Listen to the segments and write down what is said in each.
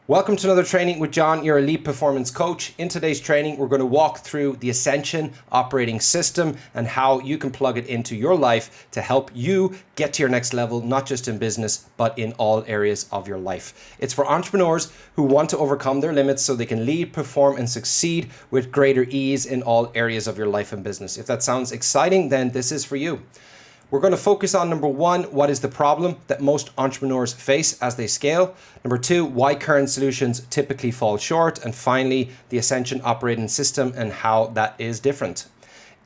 Welcome to another training with John, your elite performance coach. In today's training, we're going to walk through the Ascension Operating System and how you can plug it into your life to help you get to your next level, not just in business, but in all areas of your life. It's for entrepreneurs who want to overcome their limits so they can lead, perform, and succeed with greater ease in all areas of your life and business. If that sounds exciting, then this is for you. We're going to focus on number one, what is the problem that most entrepreneurs face as they scale? Number two, why current solutions typically fall short? And finally, the Ascension Operating System and how that is different.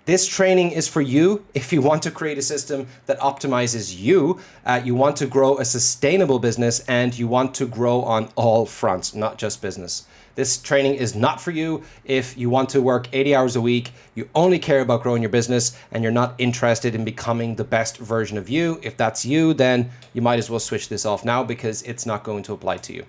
This training is for you if you want to create a system that optimizes you, you want to grow a sustainable business, and you want to grow on all fronts, not just business. This training is not for you if you want to work 80 hours a week, you only care about growing your business, and you're not interested in becoming the best version of you. If that's you, then you might as well switch this off now because it's not going to apply to you.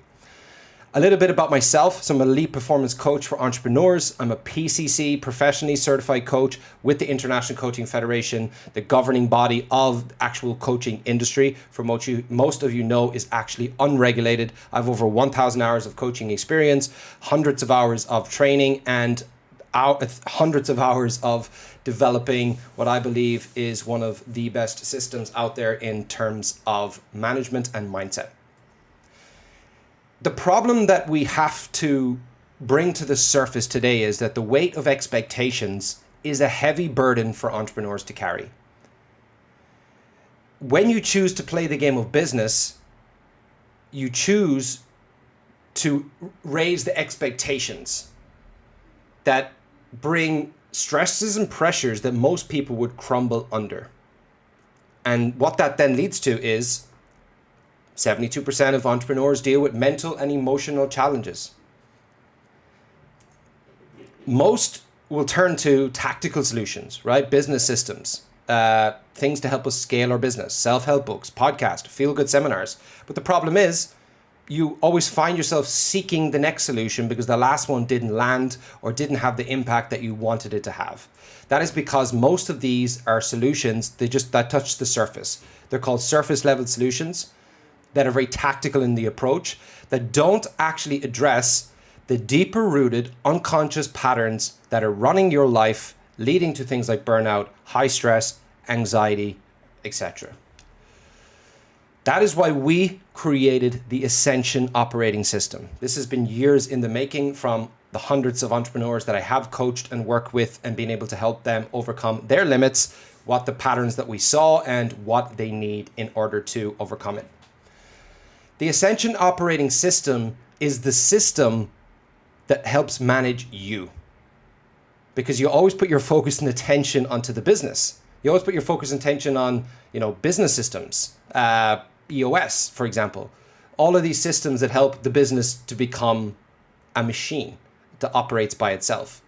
A little bit about myself. So I'm an elite performance coach for entrepreneurs. I'm a PCC, professionally certified coach with the International Coaching Federation, the governing body of the actual coaching industry. For most of you know, is actually unregulated. I have over 1,000 hours of coaching experience, hundreds of hours of training, and hundreds of hours of developing what I believe is one of the best systems out there in terms of management and mindset. The problem that we have to bring to the surface today is that the weight of expectations is a heavy burden for entrepreneurs to carry. When you choose to play the game of business, you choose to raise the expectations that bring stresses and pressures that most people would crumble under. And what that then leads to is 72% of entrepreneurs deal with mental and emotional challenges. Most will turn to tactical solutions, right? Business systems, things to help us scale our business, self-help books, podcasts, feel-good seminars. But the problem is you always find yourself seeking the next solution because the last one didn't land or didn't have the impact that you wanted it to have. That is because most of these are solutions that touch the surface. They're called surface level solutions that are very tactical in the approach, that don't actually address the deeper rooted unconscious patterns that are running your life, leading to things like burnout, high stress, anxiety, etc. That is why we created the Ascension Operating System. This has been years in the making from the hundreds of entrepreneurs that I have coached and worked with and been able to help them overcome their limits, what the patterns that we saw and what they need in order to overcome it. The Ascension Operating System is the system that helps manage you, because you always put your focus and attention onto the business. You always put your focus and attention on, business systems, EOS, for example, all of these systems that help the business to become a machine that operates by itself.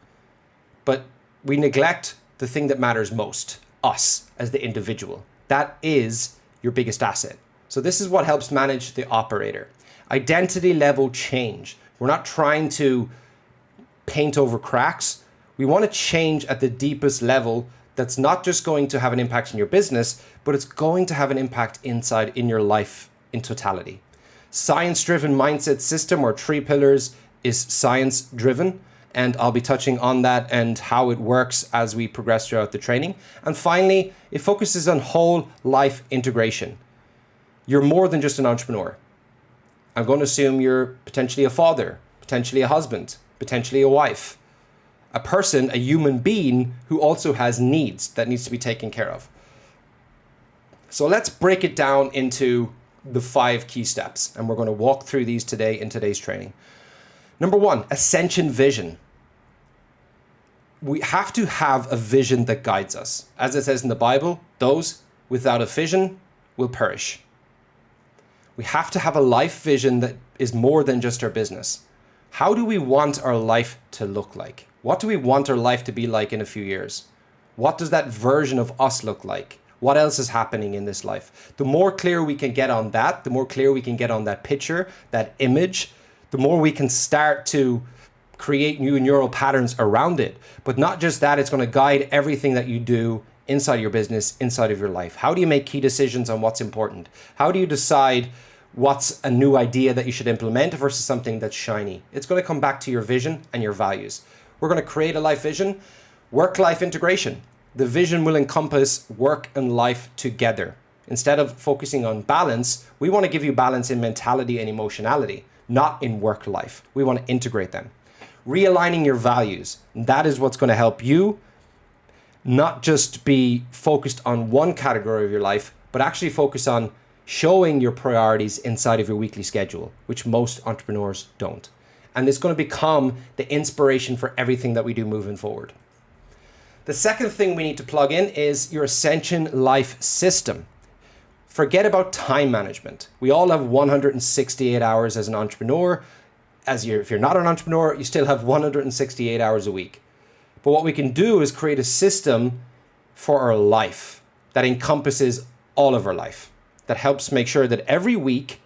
But we neglect the thing that matters most, us as the individual. That is your biggest asset. So this is what helps manage the operator. Identity level change. We're not trying to paint over cracks. We want to change at the deepest level that's not just going to have an impact in your business, but it's going to have an impact inside in your life in totality. Science-driven mindset system, or 3 pillars, is science-driven, and I'll be touching on that and how it works as we progress throughout the training. And finally, it focuses on whole life integration. You're more than just an entrepreneur. I'm going to assume you're potentially a father, potentially a husband, potentially a wife, a person, a human being who also has needs that needs to be taken care of. So let's break it down into the 5 key steps, and we're going to walk through these today in today's training. Number 1, ascension vision. We have to have a vision that guides us. As it says in the Bible, those without a vision will perish. We have to have a life vision that is more than just our business. How do we want our life to look like? What do we want our life to be like in a few years? What does that version of us look like? What else is happening in this life? The more clear we can get on that, the more clear we can get on that picture, that image, the more we can start to create new neural patterns around it. But not just that, it's going to guide everything that you do inside your business, inside of your life. How do you make key decisions on what's important? How do you decide what's a new idea that you should implement versus something that's shiny. It's going to come back to your vision and your values. We're going to create a life vision, work-life integration. The vision will encompass work and life together. Instead of focusing on balance, we want to give you balance in mentality and emotionality, not in work life. We want to integrate them. Realigning your values. That is what's going to help you not just be focused on one category of your life, but actually focus on showing your priorities inside of your weekly schedule, which most entrepreneurs don't. And it's going to become the inspiration for everything that we do moving forward. The second thing we need to plug in is your Ascension life system. Forget about time management. We all have 168 hours as an entrepreneur. If you're not an entrepreneur, you still have 168 hours a week. But what we can do is create a system for our life that encompasses all of our life, that helps make sure that every week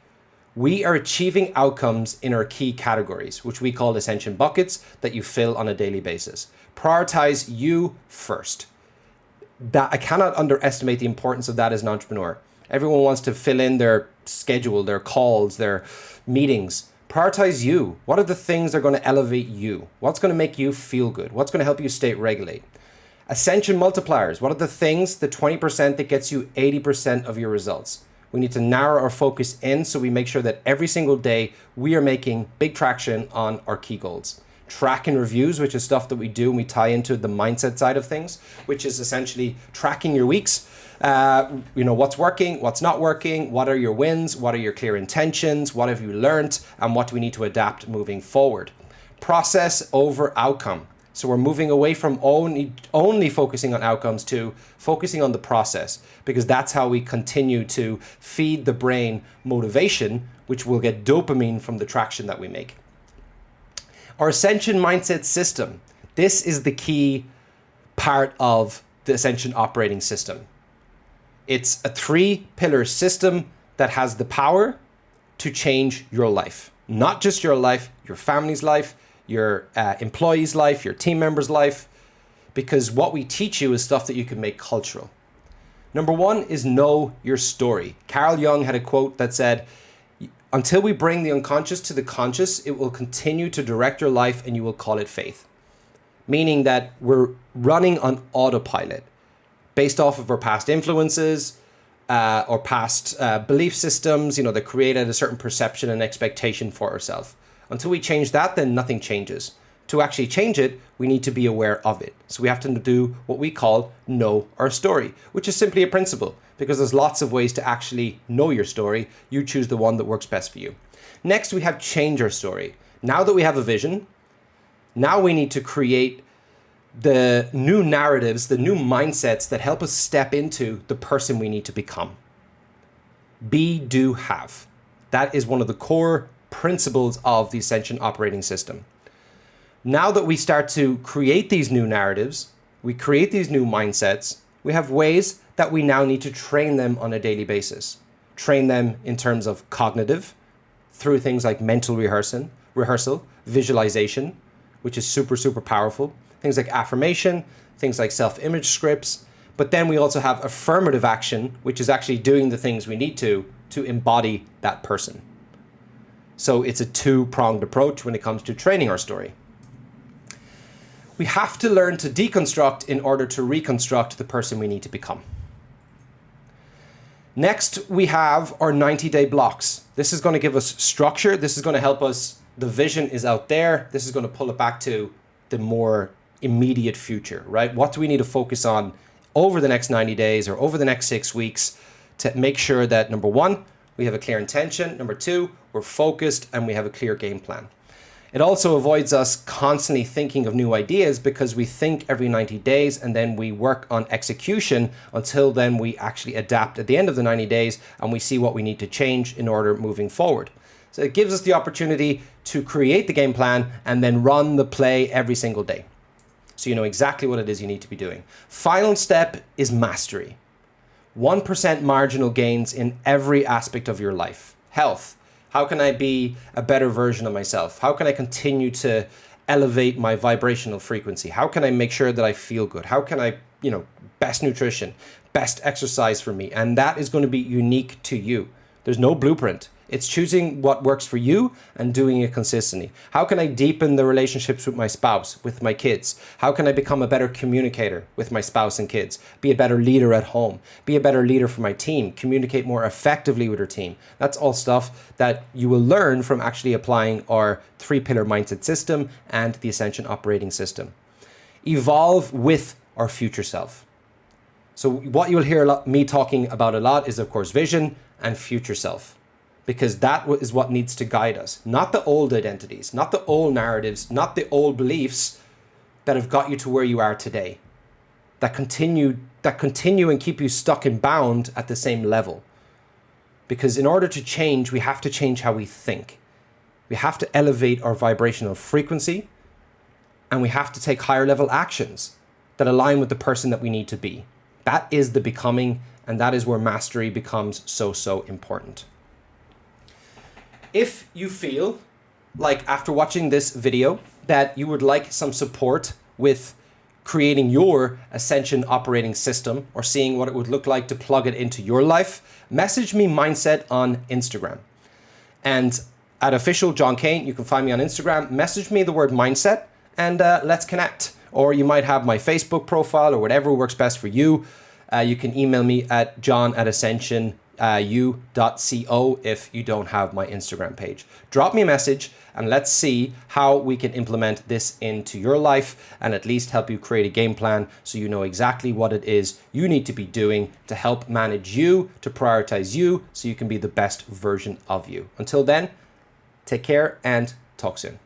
we are achieving outcomes in our key categories, which we call Ascension buckets, that you fill on a daily basis. Prioritize you first. That I cannot underestimate the importance of that as an entrepreneur. Everyone wants to fill in their schedule, their calls, their meetings. Prioritize you. What are the things that are going to elevate you? What's going to make you feel good? What's going to help you stay regulate? Ascension multipliers. What are the things, the 20% that gets you 80% of your results? We need to narrow our focus in so we make sure that every single day we are making big traction on our key goals. Track and reviews, which is stuff that we do and we tie into the mindset side of things, which is essentially tracking your weeks. What's working, what's not working, what are your wins, what are your clear intentions, what have you learned, and what do we need to adapt moving forward. Process over outcome. So we're moving away from only focusing on outcomes to focusing on the process, because that's how we continue to feed the brain motivation, which will get dopamine from the traction that we make. Our Ascension mindset system. This is the key part of the Ascension Operating System. It's a 3-pillar system that has the power to change your life. Not just your life, your family's life, your employee's life, your team member's life, because what we teach you is stuff that you can make cultural. Number 1 is know your story. Carl Jung had a quote that said, "Until we bring the unconscious to the conscious, it will continue to direct your life and you will call it faith." Meaning that we're running on autopilot based off of our past influences or past belief systems, that created a certain perception and expectation for ourselves. Until we change that, then nothing changes. To actually change it, we need to be aware of it. So we have to do what we call know our story, which is simply a principle, because there's lots of ways to actually know your story. You choose the one that works best for you. Next, we have change our story. Now that we have a vision, now we need to create the new narratives, the new mindsets that help us step into the person we need to become. Be, do, have. That is one of the core principles of the Ascension Operating System. Now that we start to create these new narratives, we create these new mindsets, we have ways that we now need to train them on a daily basis. Train them in terms of cognitive, through things like mental rehearsal, visualization, which is super, super powerful. Things like affirmation, things like self-image scripts. But then we also have affirmative action, which is actually doing the things we need to embody that person. So it's a 2-pronged approach when it comes to training our story. We have to learn to deconstruct in order to reconstruct the person we need to become. Next, we have our 90-day blocks. This is going to give us structure. This is going to help us. The vision is out there. This is going to pull it back to the more immediate future, right? What do we need to focus on over the next 90 days or over the next 6 weeks to make sure that, number 1, we have a clear intention. Number 2, we're focused and we have a clear game plan. It also avoids us constantly thinking of new ideas, because we think every 90 days and then we work on execution until then we actually adapt at the end of the 90 days and we see what we need to change in order moving forward. So it gives us the opportunity to create the game plan and then run the play every single day, so you know exactly what it is you need to be doing. Final step is mastery. 1% marginal gains in every aspect of your life. Health. How can I be a better version of myself? How can I continue to elevate my vibrational frequency? How can I make sure that I feel good? How can I, best nutrition, best exercise for me? And that is going to be unique to you. There's no blueprint. It's choosing what works for you and doing it consistently. How can I deepen the relationships with my spouse, with my kids? How can I become a better communicator with my spouse and kids? Be a better leader at home. Be a better leader for my team. Communicate more effectively with your team. That's all stuff that you will learn from actually applying our 3-pillar mindset system and the Ascension Operating System. Evolve with our future self. So what you'll hear me talking about a lot is, of course, vision and future self, because that is what needs to guide us, not the old identities, not the old narratives, not the old beliefs that have got you to where you are today, that continue and keep you stuck and bound at the same level. Because in order to change, we have to change how we think. We have to elevate our vibrational frequency, and we have to take higher level actions that align with the person that we need to be. That is the becoming, and that is where mastery becomes so important. If you feel like after watching this video that you would like some support with creating your Ascension Operating System or seeing what it would look like to plug it into your life, message me Mindset on Instagram. And at official John Kane, you can find me on Instagram, message me the word mindset, and let's connect. Or you might have my Facebook profile or whatever works best for you. You can email me at john@ascensionu.co if you don't have my Instagram page. Drop me a message and let's see how we can implement this into your life and at least help you create a game plan so you know exactly what it is you need to be doing to help manage you, to prioritize you, so you can be the best version of you. Until then, take care and talk soon.